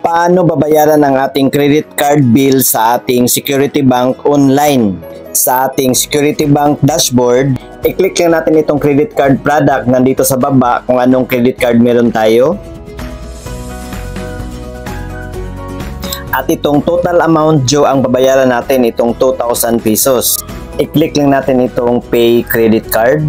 Paano babayaran ang ating credit card bill sa ating Security Bank online? Sa ating Security Bank dashboard, i-click lang natin itong credit card product nandito sa baba kung anong credit card meron tayo. At itong total amount due ang babayaran natin, itong 2,000 pesos. I-click lang natin itong pay credit card.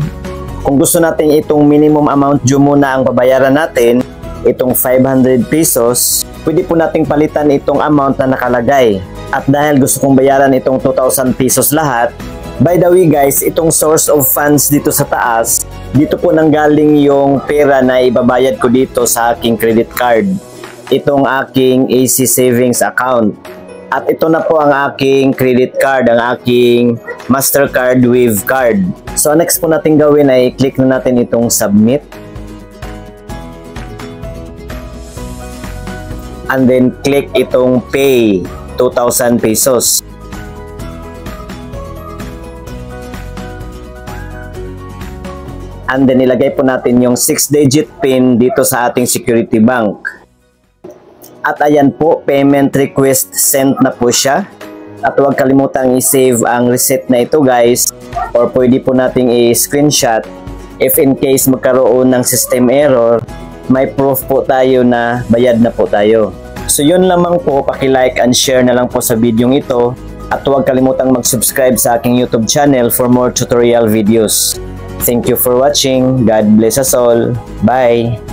Kung gusto natin itong minimum amount due muna ang babayaran natin, itong 500 pesos, pwede po nating palitan itong amount na nakalagay. At dahil gusto kong bayaran itong 2,000 pesos lahat, by the way guys, itong source of funds dito sa taas, dito po nanggaling yung pera na ibabayad ko dito sa aking credit card. Itong aking AC Savings account. At ito na po ang aking credit card, ang aking Mastercard Wave card. So next po natin gawin ay click na natin itong submit. And then click itong pay 2,000 pesos. And then ilagay po natin yung 6-digit PIN dito sa ating Security Bank. At ayan po, payment request sent na po siya. At huwag kalimutang i-save ang receipt na ito guys, or pwede po nating i-screenshot if in case magkaroon ng system error, may proof po tayo na bayad na po tayo. So yun lamang po, paki-like and share na lang po sa video ito at huwag kalimutang mag-subscribe sa aking YouTube channel for more tutorial videos. Thank you for watching. God bless us all. Bye!